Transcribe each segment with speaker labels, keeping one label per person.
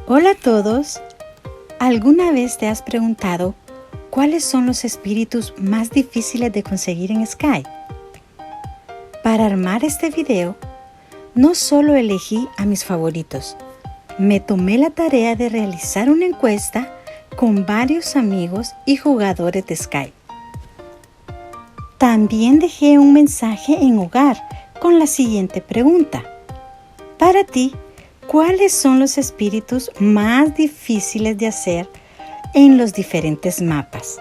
Speaker 1: Hola a todos. ¿Alguna vez te has preguntado cuáles son los espíritus más difíciles de conseguir en Sky? Para armar este video, no solo elegí a mis favoritos, me tomé la tarea de realizar una encuesta con varios amigos y jugadores de Sky. También dejé un mensaje en Hogar con la siguiente pregunta. Para ti, ¿cuáles son los espíritus más difíciles de hacer en los diferentes mapas?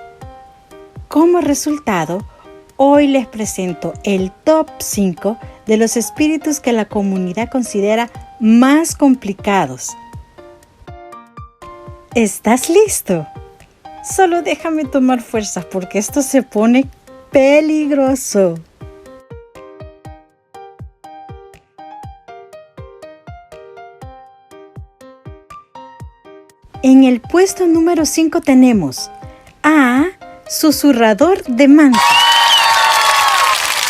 Speaker 1: Como resultado, hoy les presento el top 5 de los espíritus que la comunidad considera más complicados. ¿Estás listo? Solo déjame tomar fuerzas porque esto se pone peligroso. En el puesto número 5 tenemos a Susurrador de Mantas.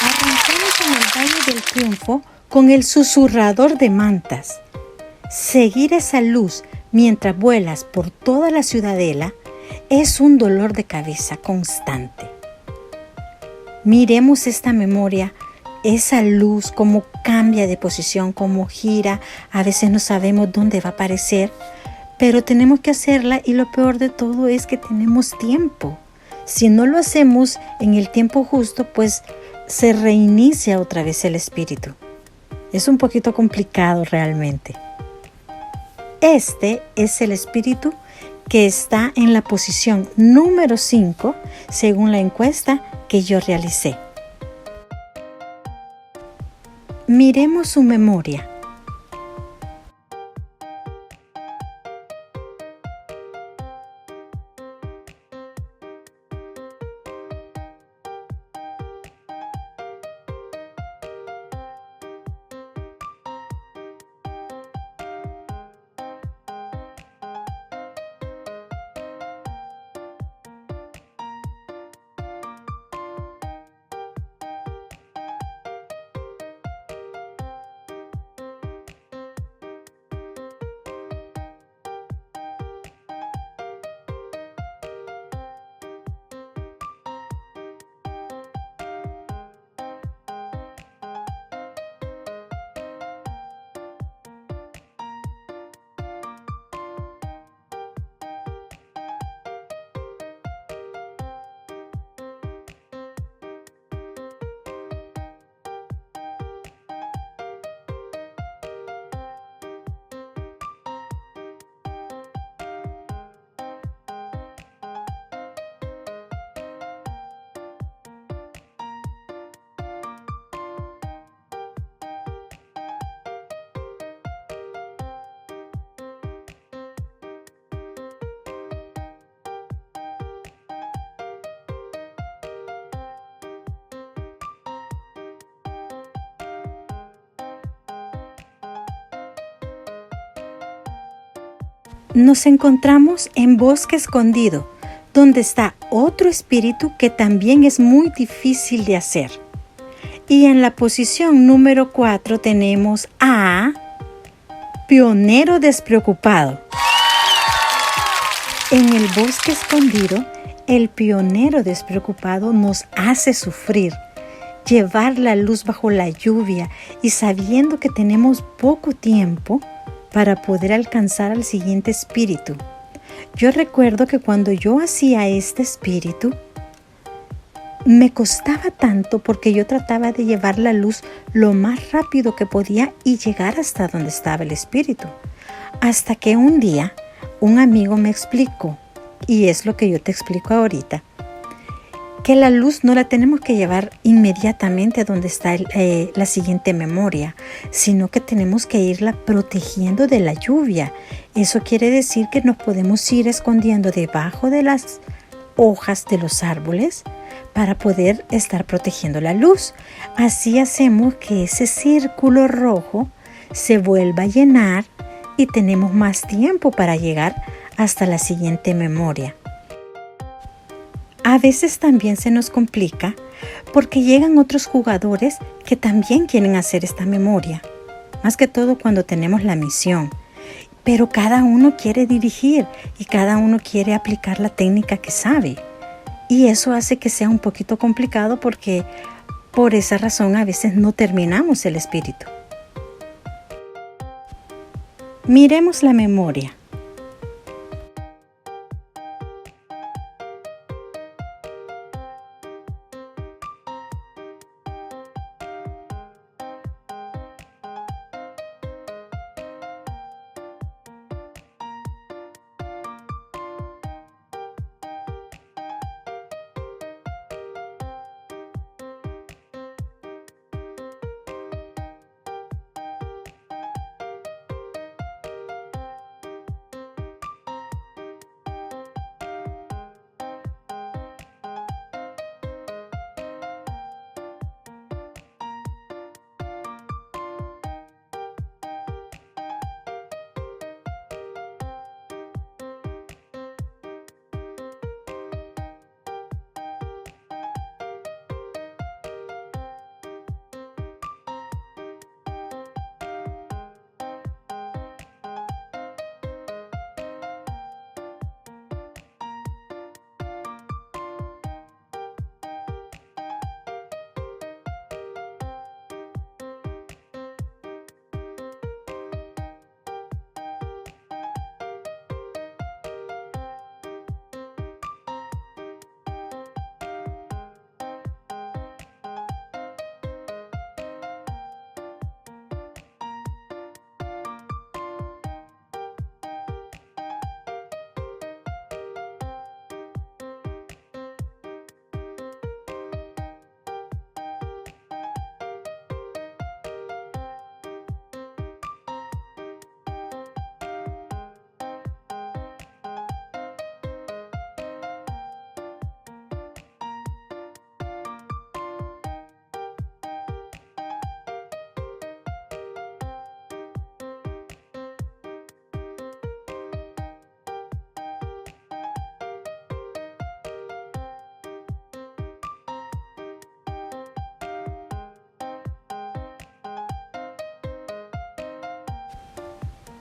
Speaker 1: Arrancamos en el Valle del Triunfo con el Susurrador de Mantas. Seguir esa luz mientras vuelas por toda la ciudadela es un dolor de cabeza constante. Miremos esta memoria, esa luz, cómo cambia de posición, cómo gira, a veces no sabemos dónde va a aparecer, pero tenemos que hacerla y lo peor de todo es que tenemos tiempo. Si no lo hacemos en el tiempo justo, pues se reinicia otra vez el espíritu. Es un poquito complicado realmente. Este es el espíritu que está en la posición número 5 según la encuesta que yo realicé. Miremos su memoria. Nos encontramos en Bosque Escondido, donde está otro espíritu que también es muy difícil de hacer. Y en la posición número 4 tenemos a Pionero Despreocupado. En el Bosque Escondido, el pionero despreocupado nos hace sufrir, llevar la luz bajo la lluvia y sabiendo que tenemos poco tiempo para poder alcanzar al siguiente espíritu. Yo recuerdo que cuando yo hacía este espíritu, me costaba tanto porque yo trataba de llevar la luz lo más rápido que podía y llegar hasta donde estaba el espíritu. Hasta que un día, un amigo me explicó, y es lo que yo te explico ahorita, que la luz no la tenemos que llevar inmediatamente a donde está la siguiente memoria, sino que tenemos que irla protegiendo de la lluvia. Eso quiere decir que nos podemos ir escondiendo debajo de las hojas de los árboles para poder estar protegiendo la luz. Así hacemos que ese círculo rojo se vuelva a llenar y tenemos más tiempo para llegar hasta la siguiente memoria. A veces también se nos complica porque llegan otros jugadores que también quieren hacer esta memoria, más que todo cuando tenemos la misión. pero cada uno quiere dirigir y cada uno quiere aplicar la técnica que sabe. Y eso hace que sea un poquito complicado porque por esa razón a veces no terminamos el espíritu. Miremos la memoria.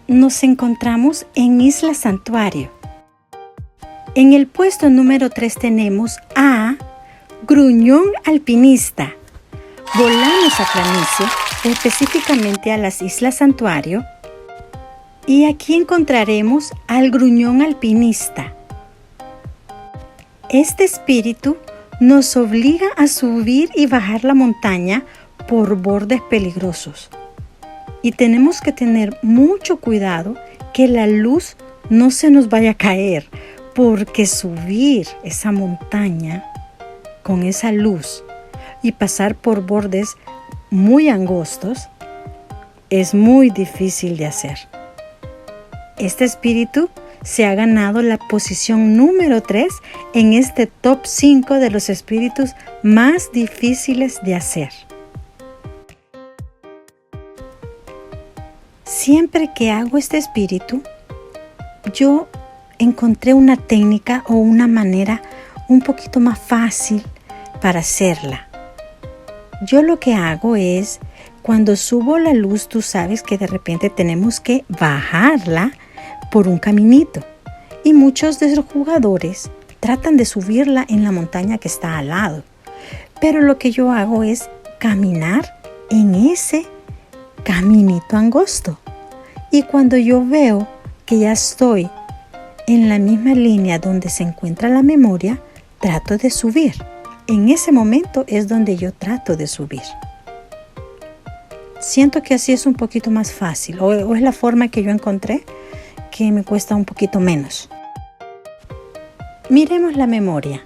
Speaker 1: Nos encontramos en Isla Santuario. En el puesto número 3 tenemos a Gruñón Alpinista. Volamos a planicie, específicamente a las Islas Santuario, y aquí encontraremos al Gruñón Alpinista. Este espíritu nos obliga a subir y bajar la montaña por bordes peligrosos. Y tenemos que tener mucho cuidado que la luz no se nos vaya a caer, porque subir esa montaña con esa luz y pasar por bordes muy angostos es muy difícil de hacer. Este espíritu se ha ganado la posición número 3 en este top 5 de los espíritus más difíciles de hacer. Siempre que hago este espíritu, yo encontré una técnica o una manera un poquito más fácil para hacerla. Yo lo que hago es, cuando subo la luz, tú sabes que de repente tenemos que bajarla por un caminito. Y muchos de los jugadores tratan de subirla en la montaña que está al lado. Pero lo que yo hago es caminar en ese caminito angosto. Y cuando yo veo que ya estoy en la misma línea donde se encuentra la memoria, trato de subir. En ese momento es donde yo trato de subir. Siento que así es un poquito más fácil, o es la forma que yo encontré que me cuesta un poquito menos. Miremos la memoria.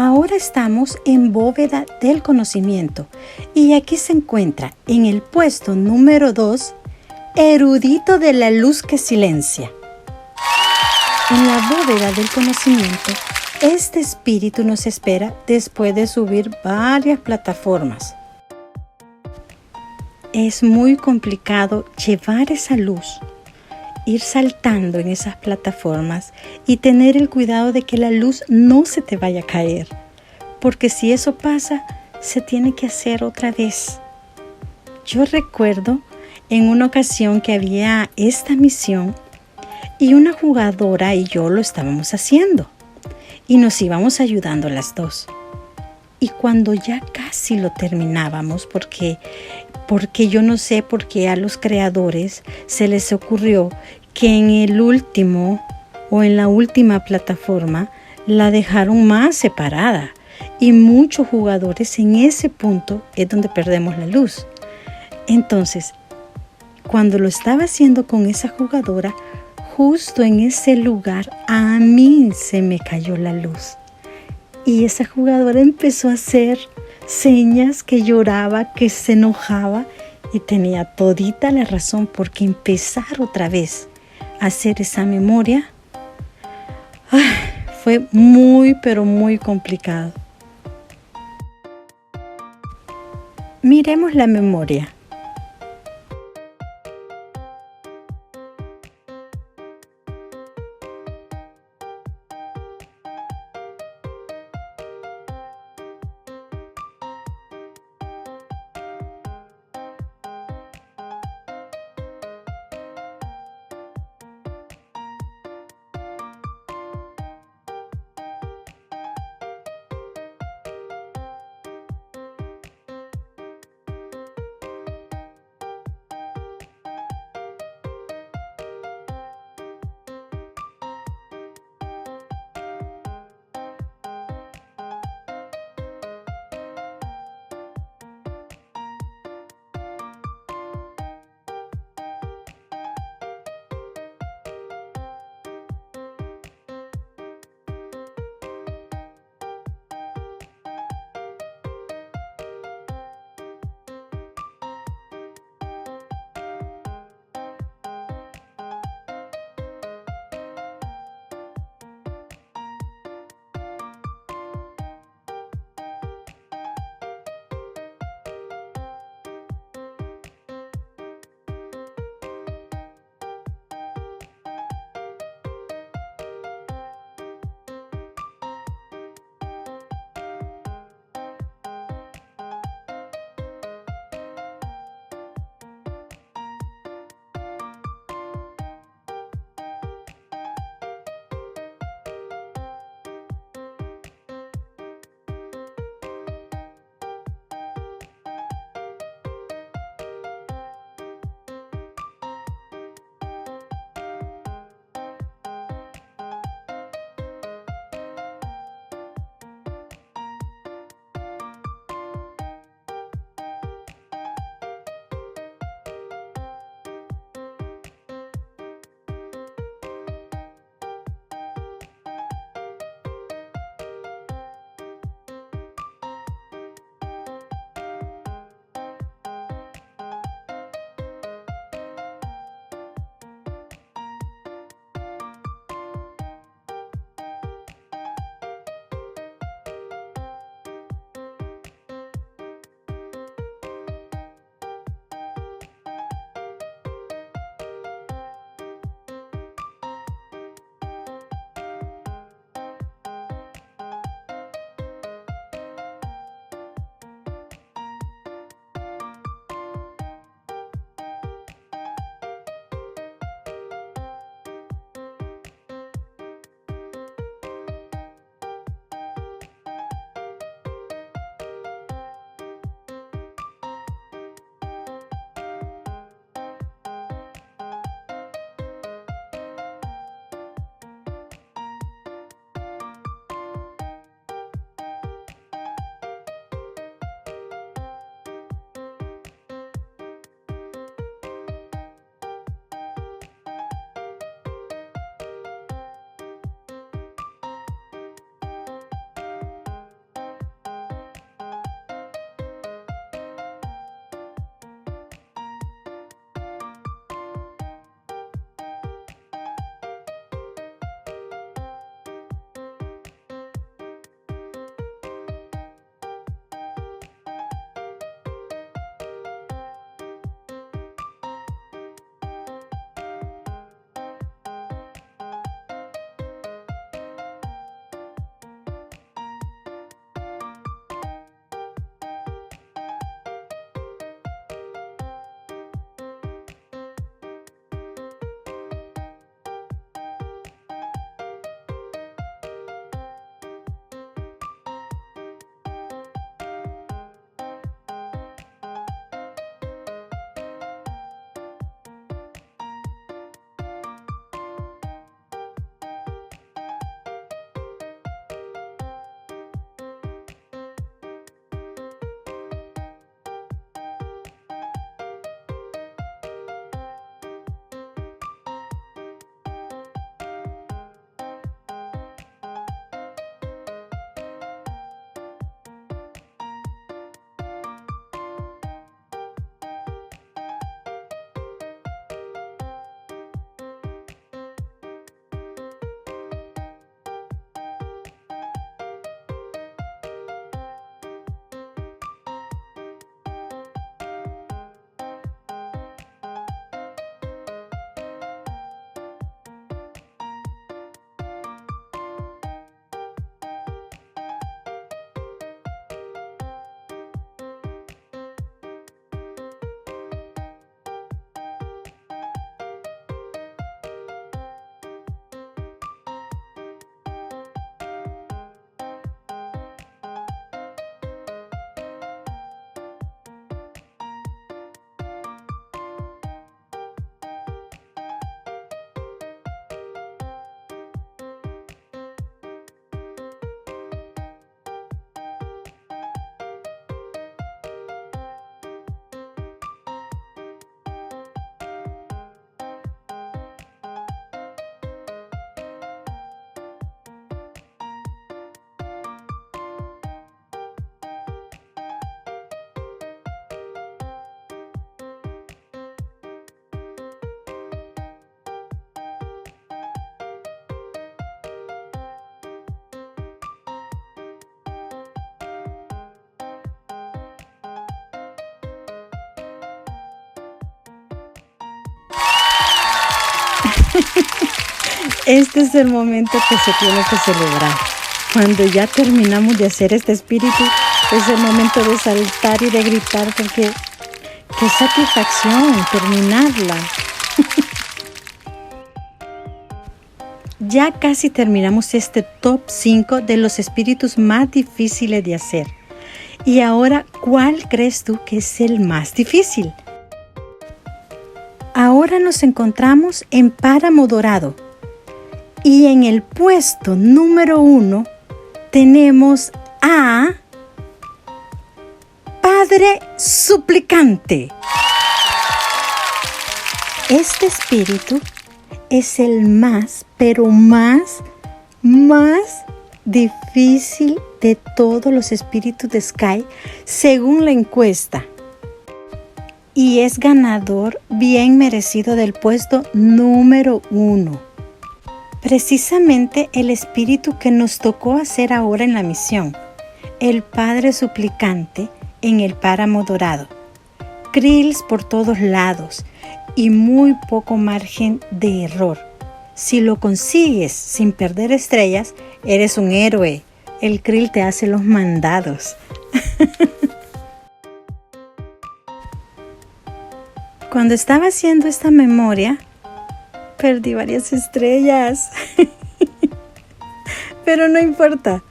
Speaker 1: Ahora estamos en bóveda del conocimiento y aquí se encuentra en el puesto número 2, erudito de la luz que silencia. En la bóveda del conocimiento, este espíritu nos espera después de subir varias plataformas. Es muy complicado llevar esa luz, ir saltando en esas plataformas y tener el cuidado de que la luz no se te vaya a caer, porque si eso pasa, se tiene que hacer otra vez. Yo recuerdo en una ocasión que había esta misión y una jugadora y yo lo estábamos haciendo y nos íbamos ayudando las dos. Y cuando ya casi lo terminábamos, porque yo no sé por qué a los creadores se les ocurrió que en el último o en la última plataforma la dejaron más separada y muchos jugadores en ese punto es donde perdemos la luz. Entonces, cuando lo estaba haciendo con esa jugadora, justo en ese lugar a mí se me cayó la luz. Y esa jugadora empezó a hacer señas, que lloraba, que se enojaba y tenía todita la razón, porque empezar otra vez a hacer esa memoria fue muy, pero muy complicado. Miremos la memoria. Este es el momento que se tiene que celebrar. Cuando ya terminamos de hacer este espíritu, es el momento de saltar y de gritar porque qué satisfacción terminarla. Ya casi terminamos este top 5 de los espíritus más difíciles de hacer. Y ahora, ¿cuál crees tú que es el más difícil? Ahora nos encontramos en Páramo Dorado. Y en el puesto número 1 tenemos a Padre Suplicante. Este espíritu es el más, pero más difícil de todos los espíritus de Sky, según la encuesta. Y es ganador bien merecido del puesto número 1. Precisamente el espíritu que nos tocó hacer ahora en la misión, el Padre Suplicante en el Páramo Dorado. Krills por todos lados y muy poco margen de error. Si lo consigues sin perder estrellas, eres un héroe. El krill te hace los mandados. Cuando estaba haciendo esta memoria, perdí varias estrellas. Pero no importa,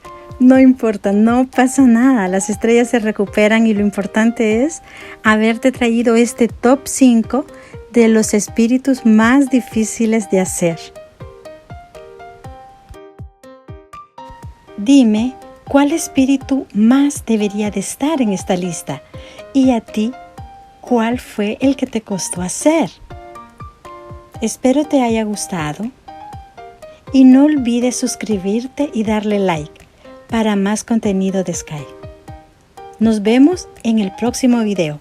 Speaker 1: no pasa nada. Las estrellas se recuperan y lo importante es haberte traído este top 5 de los espíritus más difíciles de hacer. Dime, ¿cuál espíritu más debería de estar en esta lista? Y a ti, ¿cuál fue el que te costó hacer? Espero te haya gustado y no olvides suscribirte y darle like para más contenido de Sky. Nos vemos en el próximo video.